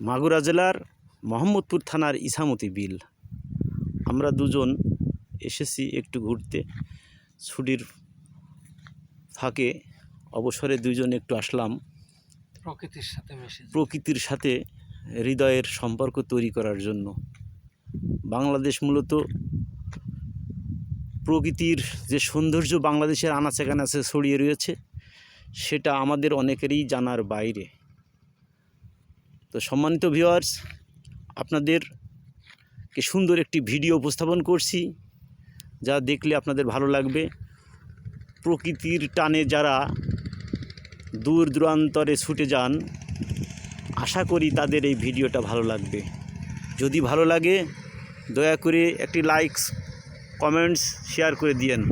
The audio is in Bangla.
মাগুরা জেলার মোহাম্মদপুর থানার ইছামতি বিল। আমরা দুজন এসেছি একটু ঘুরতে, ছুটির ফাঁকে অবসরে দুজন একটু আসলাম প্রকৃতির সাথে হৃদয়ের সম্পর্ক তৈরি করার জন্য। বাংলাদেশ মূলত প্রকৃতির যে সৌন্দর্য বাংলাদেশের আনাচে কানাচে ছড়িয়ে রয়েছে, সেটা আমাদের অনেকেরই জানার বাইরে। তো সম্মানিত ভিউয়ার্স, আপনাদেরকে সুন্দর একটি ভিডিও উপস্থাপন করছি, যা দেখলে আপনাদের ভালো লাগবে। প্রকৃতির টানে যারা দূর দূরান্তরে ছুটে যান, আশা করি তাদের এই ভিডিওটা ভালো লাগবে। যদি ভালো লাগে দয়া করে একটি লাইক, কমেন্টস, শেয়ার করে দিয়েন।